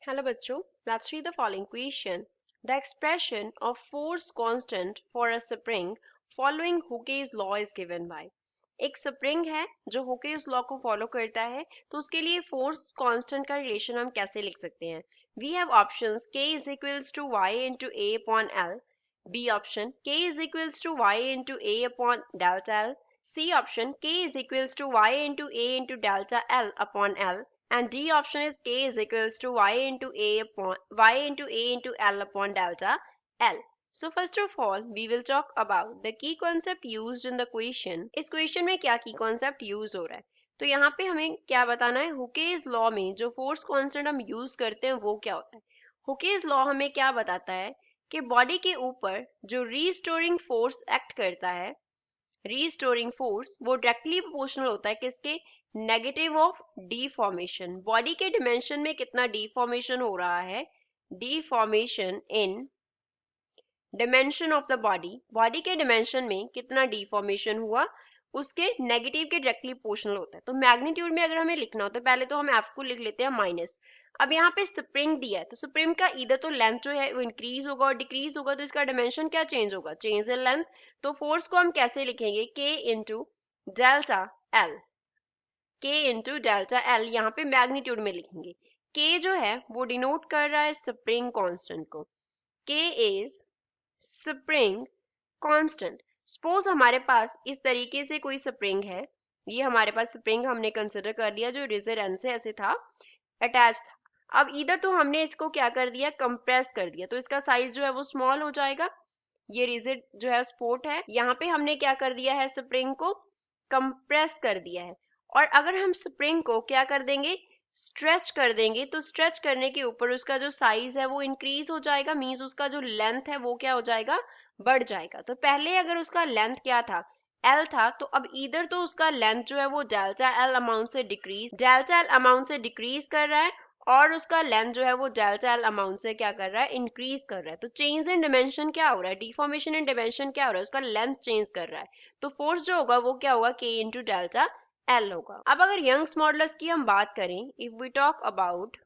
Hello बच्चों, let's read the following question. The expression of force constant for a spring following Hooke's law is given by. एक spring है जो हुकेस law को follow करता है, तो उसके लिए फोर्स कांस्टेंट का रिलेशन हम कैसे लिख सकते हैं? We have options k is equals to y into a upon l, b option k is equals to y into a upon delta l, c option k is equals to y into a into delta l upon l, and D option is k is equals to y into a into L upon delta L. So first of all, we will talk about the key concept used in the question. इस question में क्या key concept use हो रहा है? तो यहाँ पे हमें क्या बताना है? हुकेस लॉ में जो फोर्स कांस्टेंट हम यूज करते हैं वो क्या होता है? हुकेस लॉ हमें क्या बताता है कि बॉडी के ऊपर जो रीस्टोरिंग फोर्स एक्ट करता है, रीस्टोरिंग फोर्स वो डायरेक्टली प्रोपोर्शनल होता है किसके? Negative of deformation. बॉडी के डिमेंशन में कितना डीफॉर्मेशन हो रहा है, deformation in dimension of the body, body के डिमेंशन में कितना डीफॉर्मेशन हुआ उसके नेगेटिव के डायरेक्टली प्रोपोर्शनल होता है। तो मैग्नीट्यूड में अगर हमें लिखना होता है, पहले तो हम एफ को लिख लेते हैं माइनस। अब यहाँ पे स्प्रिंग दिया है, तो स्प्रिंग का इधर तो लेंथ जो है वो इंक्रीज होगा और डिक्रीज होगा, तो इसका डिमेंशन क्या चेंज होगा? Change in length. तो फोर्स को हम कैसे लिखेंगे? के इंटू डेल्टा एल, के इंटू डेल्टा एल, यहाँ पे मैग्नीट्यूड में लिखेंगे। के जो है वो डिनोट कर रहा है स्प्रिंग कांस्टेंट को। के इज स्प्रिंग कांस्टेंट। सपोज हमारे पास इस तरीके से कोई स्प्रिंग है, ये हमारे पास स्प्रिंग हमने कंसिडर कर लिया जो रिजिड एंड से ऐसे था, अटैच था। अब इधर तो हमने इसको क्या कर दिया? कंप्रेस कर दिया, तो इसका साइज जो है वो स्मॉल हो जाएगा। ये रिजिड जो है सपोर्ट है, यहाँ पे हमने क्या कर दिया है? स्प्रिंग को कंप्रेस कर दिया है। और अगर हम स्प्रिंग को क्या कर देंगे? स्ट्रेच कर देंगे, तो स्ट्रेच करने के ऊपर उसका जो साइज है वो इंक्रीज हो जाएगा, मींस उसका जो लेंथ है वो क्या हो जाएगा? बढ़ जाएगा। तो पहले अगर उसका लेंथ क्या था? एल था, तो अब इधर तो उसका लेंथ जो है वो डेल्टा एल अमाउंट से डिक्रीज कर रहा है, और उसका लेंथ जो है वो डेल्टा एल अमाउंट से क्या कर रहा है? इंक्रीज कर रहा है। तो चेंज इन डिमेंशन क्या हो रहा है? डिफॉर्मेशन इन डिमेंशन क्या हो रहा है? उसका लेंथ चेंज कर रहा है। तो फोर्स जो होगा वो क्या होगा? के इंटू डेल्टा एल होगा। अब अगर यंग्स मॉडुलस की हम बात करें, if we talk about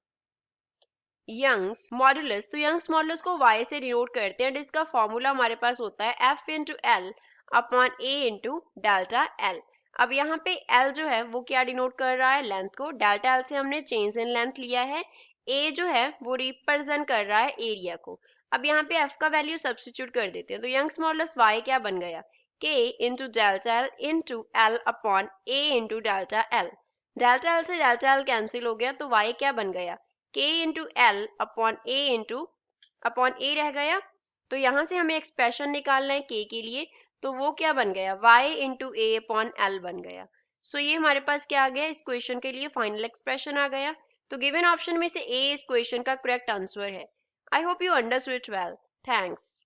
Young's modulus, तो यंग्स मॉडुलस को y से डिनोट करते हैं, जिसका फॉर्मूला हमारे पास होता है f into l upon a into delta l. अब यहाँ पे l जो है वो क्या डिनोट कर रहा है? लेंथ को। डेल्टा एल से हमने चेंज इन लेंथ लिया है। a जो है वो रिप्रेजेंट कर रहा है एरिया को। अब यहाँ पे f का वैल्यू सब्स्टिट्यूट कर देते हैं, तो यंग्स मॉडुलस y क्या बन गया? k into delta L into l upon a into delta L. Delta L से डेल्टा एल कैंसिल हो गया, तो y क्या बन गया? k इंटू एल अपॉन ए रह गया। तो यहाँ से हमें एक्सप्रेशन निकालना है k के लिए, तो वो क्या बन गया? y इंटू ए अपॉन एल बन गया। सो ये हमारे पास क्या आ गया? इस क्वेश्चन के लिए फाइनल एक्सप्रेशन आ गया। तो गिवन ऑप्शन में से ए इस क्वेश्चन का करेक्ट आंसर है। I hope you understood it well. Thanks.